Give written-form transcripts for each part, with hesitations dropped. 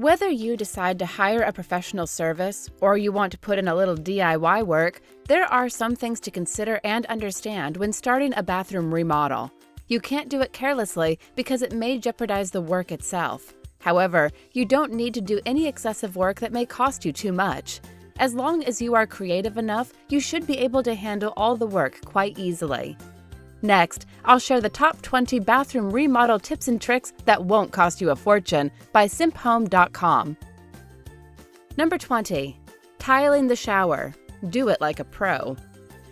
Whether you decide to hire a professional service or you want to put in a little DIY work, there are some things to consider and understand when starting a bathroom remodel. You can't do it carelessly because it may jeopardize the work itself. However, you don't need to do any excessive work that may cost you too much. As long as you are creative enough, you should be able to handle all the work quite easily. Next, I'll share the top 20 bathroom remodel tips and tricks that won't cost you a fortune by simphome.com. Number 20. Tiling the shower. Do it like a pro.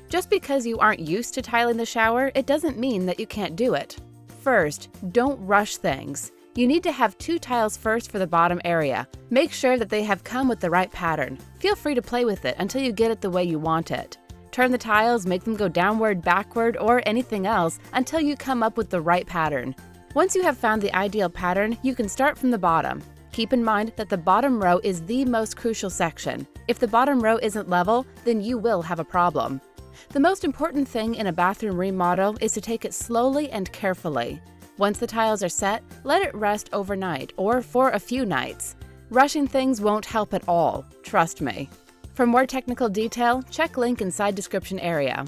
Just because you aren't used to tiling the shower, it doesn't mean that you can't do it. First, don't rush things. You need to have 2 tiles first for the bottom area. Make sure that they have come with the right pattern. Feel free to play with it until you get it the way you want it. Turn the tiles, make them go downward, backward, or anything else until you come up with the right pattern. Once you have found the ideal pattern, you can start from the bottom. Keep in mind that the bottom row is the most crucial section. If the bottom row isn't level, then you will have a problem. The most important thing in a bathroom remodel is to take it slowly and carefully. Once the tiles are set, let it rest overnight or for a few nights. Rushing things won't help at all, trust me. For more technical detail, check link inside description area.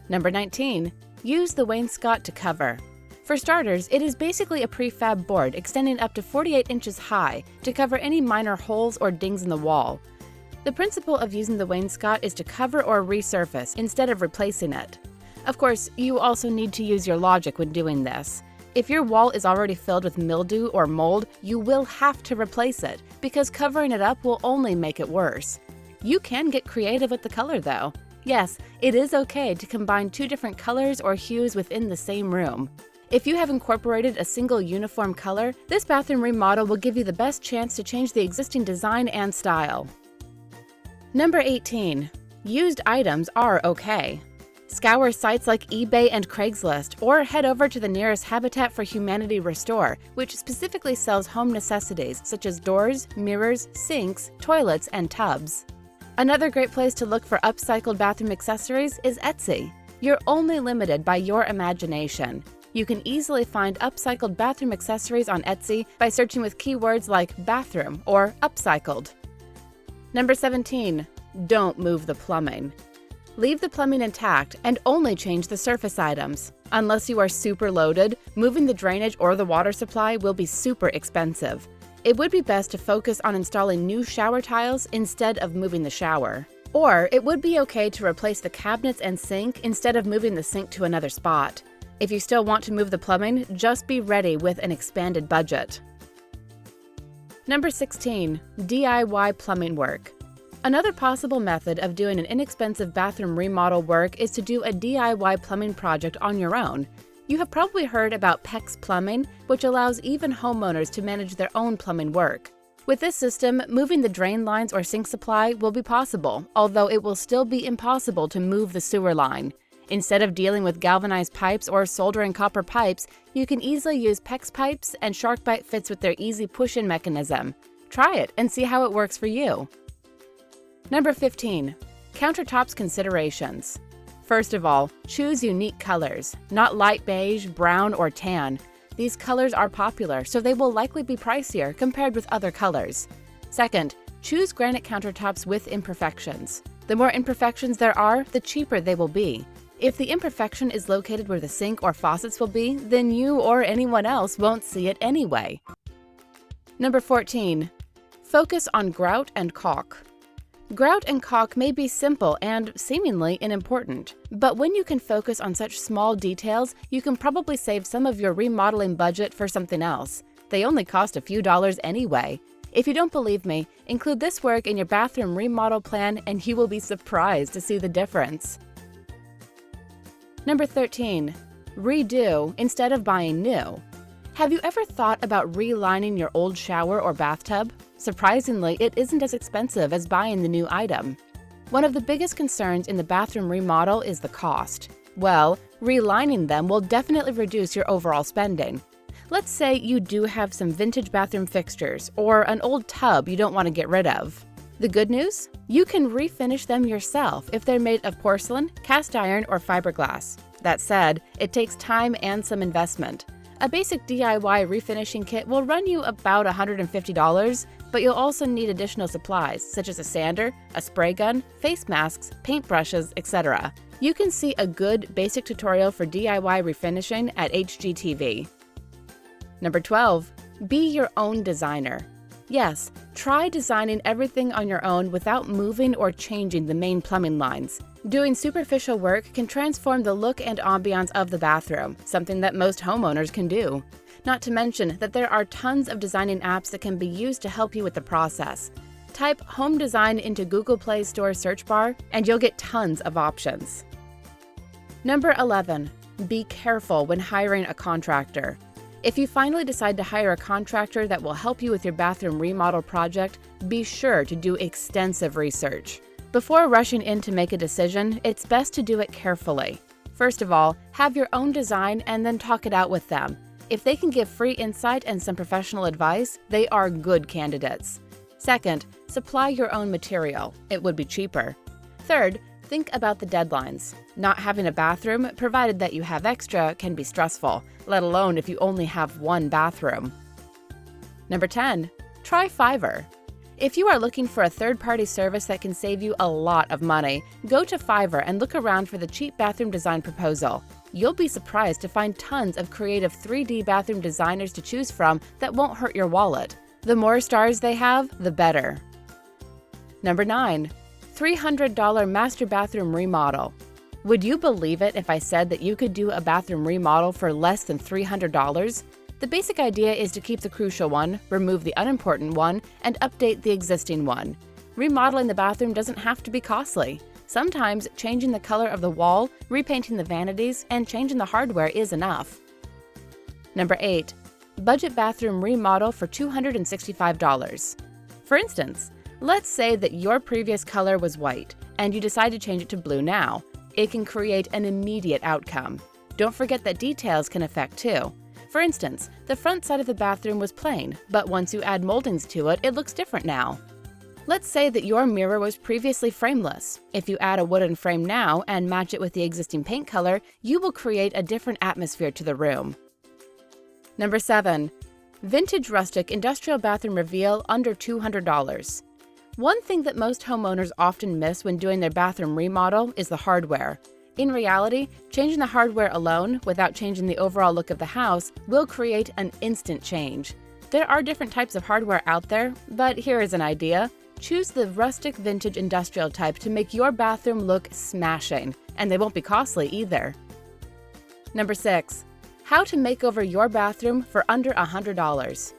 Number 19. Use the wainscot to cover. For starters, it is basically a prefab board extending up to 48 inches high to cover any minor holes or dings in the wall. The principle of using the wainscot is to cover or resurface instead of replacing it. Of course, you also need to use your logic when doing this. If your wall is already filled with mildew or mold, you will have to replace it because covering it up will only make it worse. You can get creative with the color though. Yes, it is okay to combine 2 different colors or hues within the same room. If you have incorporated a single uniform color, this bathroom remodel will give you the best chance to change the existing design and style. Number 18. Used items are okay. Scour sites like eBay and Craigslist, or head over to the nearest Habitat for Humanity restore, which specifically sells home necessities such as doors, mirrors, sinks, toilets, and tubs. Another great place to look for upcycled bathroom accessories is Etsy. You're only limited by your imagination. You can easily find upcycled bathroom accessories on Etsy by searching with keywords like bathroom or upcycled. Number 17. Don't move the plumbing. Leave the plumbing intact and only change the surface items. Unless you are super loaded, moving the drainage or the water supply will be super expensive. It would be best to focus on installing new shower tiles instead of moving the shower. Or it would be okay to replace the cabinets and sink instead of moving the sink to another spot. If you still want to move the plumbing, just be ready with an expanded budget. Number 16. DIY plumbing work. Another possible method of doing an inexpensive bathroom remodel work is to do a DIY plumbing project on your own. You have probably heard about PEX Plumbing, which allows even homeowners to manage their own plumbing work. With this system, moving the drain lines or sink supply will be possible, although it will still be impossible to move the sewer line. Instead of dealing with galvanized pipes or soldering copper pipes, you can easily use PEX pipes, and SharkBite fits with their easy push-in mechanism. Try it and see how it works for you. Number 15. Countertops Considerations. First of all, choose unique colors, not light beige, brown, or tan. These colors are popular, so they will likely be pricier compared with other colors. Second, choose granite countertops with imperfections. The more imperfections there are, the cheaper they will be. If the imperfection is located where the sink or faucets will be, then you or anyone else won't see it anyway. Number 14. Focus on grout and caulk. Grout and caulk may be simple and seemingly unimportant, but when you can focus on such small details, you can probably save some of your remodeling budget for something else. They only cost a few dollars anyway. If you don't believe me, include this work in your bathroom remodel plan and you will be surprised to see the difference. Number 13. Redo instead of buying new. Have you ever thought about relining your old shower or bathtub? Surprisingly, it isn't as expensive as buying the new item. One of the biggest concerns in the bathroom remodel is the cost. Well, relining them will definitely reduce your overall spending. Let's say you do have some vintage bathroom fixtures or an old tub you don't want to get rid of. The good news? You can refinish them yourself if they're made of porcelain, cast iron, or fiberglass. That said, it takes time and some investment. A basic DIY refinishing kit will run you about $150, but you'll also need additional supplies such as a sander, a spray gun, face masks, paintbrushes, etc. You can see a good basic tutorial for DIY refinishing at HGTV. Number 12. Be your own designer. Yes, try designing everything on your own without moving or changing the main plumbing lines. Doing superficial work can transform the look and ambiance of the bathroom, something that most homeowners can do. Not to mention that there are tons of designing apps that can be used to help you with the process. Type Home Design into Google Play Store search bar and you'll get tons of options. Number 11. Be careful when hiring a contractor. If you finally decide to hire a contractor that will help you with your bathroom remodel project, be sure to do extensive research. Before rushing in to make a decision, it's best to do it carefully. First of all, have your own design and then talk it out with them. If they can give free insight and some professional advice, they are good candidates. Second, supply your own material. It would be cheaper. Third, think about the deadlines. Not having a bathroom, provided that you have extra, can be stressful, let alone if you only have one bathroom. Number 10. Try Fiverr. If you are looking for a third-party service that can save you a lot of money, go to Fiverr and look around for the cheap bathroom design proposal. You'll be surprised to find tons of creative 3D bathroom designers to choose from that won't hurt your wallet. The more stars they have, the better. Number 9. $300 master bathroom remodel. Would you believe it if I said that you could do a bathroom remodel for less than $300? The basic idea is to keep the crucial one, remove the unimportant one, and update the existing one. Remodeling the bathroom doesn't have to be costly. Sometimes changing the color of the wall, repainting the vanities, and changing the hardware is enough. Number 8. Budget bathroom remodel for $265. For instance, let's say that your previous color was white, and you decide to change it to blue now. It can create an immediate outcome. Don't forget that details can affect too. For instance, the front side of the bathroom was plain, but once you add moldings to it, it looks different now. Let's say that your mirror was previously frameless. If you add a wooden frame now and match it with the existing paint color, you will create a different atmosphere to the room. Number 7. Vintage Rustic Industrial Bathroom Reveal under $200. One thing that most homeowners often miss when doing their bathroom remodel is the hardware. In reality, changing the hardware alone, without changing the overall look of the house, will create an instant change. There are different types of hardware out there, but here is an idea. Choose the Rustic Vintage Industrial type to make your bathroom look smashing, and they won't be costly either. Number 6. How to make over your bathroom for under $100.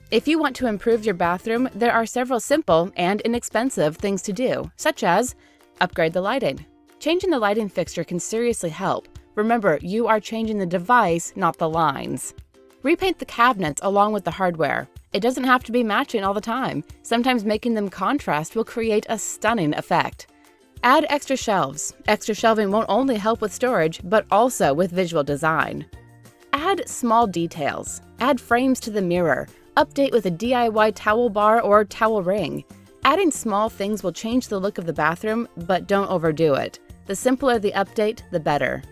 If you want to improve your bathroom, there are several simple and inexpensive things to do, such as upgrade the lighting. Changing the lighting fixture can seriously help. Remember, you are changing the device, not the lines. Repaint the cabinets along with the hardware. It doesn't have to be matching all the time. Sometimes making them contrast will create a stunning effect. Add extra shelves. Extra shelving won't only help with storage, but also with visual design. Add small details. Add frames to the mirror. Update with a DIY towel bar or towel ring. Adding small things will change the look of the bathroom, but don't overdo it. The simpler the update, the better.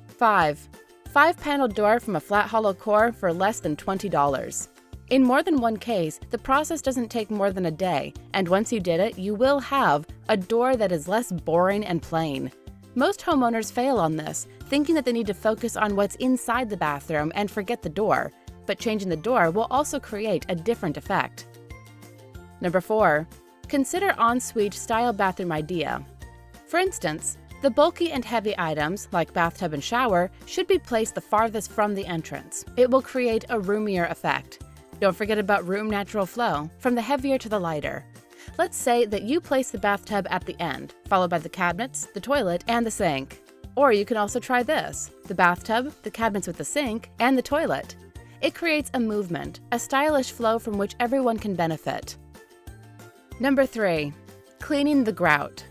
5. 5-panel door from a flat hollow core for less than $20. In more than one case, the process doesn't take more than a day, and once you did it, you will have a door that is less boring and plain. Most homeowners fail on this, thinking that they need to focus on what's inside the bathroom and forget the door, but changing the door will also create a different effect. Number 4. Consider ensuite style bathroom idea. For instance, the bulky and heavy items, like bathtub and shower, should be placed the farthest from the entrance. It will create a roomier effect. Don't forget about room natural flow, from the heavier to the lighter. Let's say that you place the bathtub at the end, followed by the cabinets, the toilet, and the sink. Or you can also try this: the bathtub, the cabinets with the sink, and the toilet. It creates a movement, a stylish flow from which everyone can benefit. Number 3. Cleaning the grout.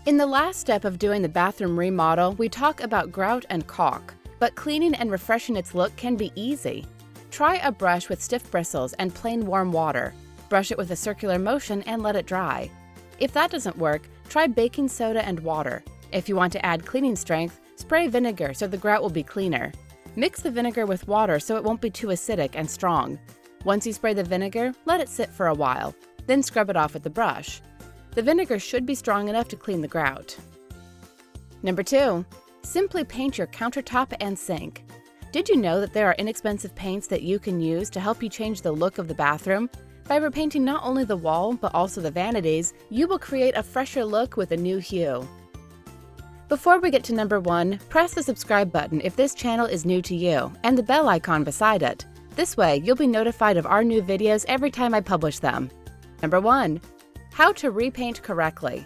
In the last step of doing the bathroom remodel, we talk about grout and caulk, but cleaning and refreshing its look can be easy. Try a brush with stiff bristles and plain warm water. Brush it with a circular motion and let it dry. If that doesn't work, try baking soda and water. If you want to add cleaning strength, spray vinegar so the grout will be cleaner. Mix the vinegar with water so it won't be too acidic and strong. Once you spray the vinegar, let it sit for a while, then scrub it off with the brush. The vinegar should be strong enough to clean the grout. Number 2. Simply paint your countertop and sink. Did you know that there are inexpensive paints that you can use to help you change the look of the bathroom? By repainting not only the wall, but also the vanities, you will create a fresher look with a new hue. Before we get to number 1, press the subscribe button if this channel is new to you, and the bell icon beside it. This way, you'll be notified of our new videos every time I publish them. Number 1. How to repaint correctly.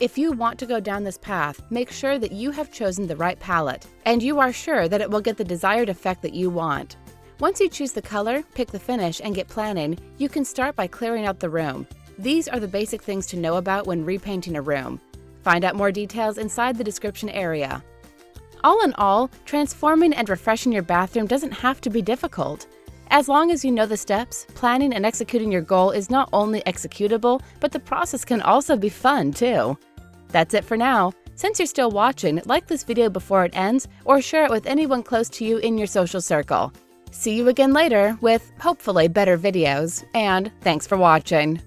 If you want to go down this path, make sure that you have chosen the right palette, and you are sure that it will get the desired effect that you want. Once you choose the color, pick the finish, and get planning, you can start by clearing out the room. These are the basic things to know about when repainting a room. Find out more details inside the description area. All in all, transforming and refreshing your bathroom doesn't have to be difficult. As long as you know the steps, planning and executing your goal is not only executable, but the process can also be fun too. That's it for now. Since you're still watching, like this video before it ends or share it with anyone close to you in your social circle. See you again later with, hopefully, better videos, and thanks for watching.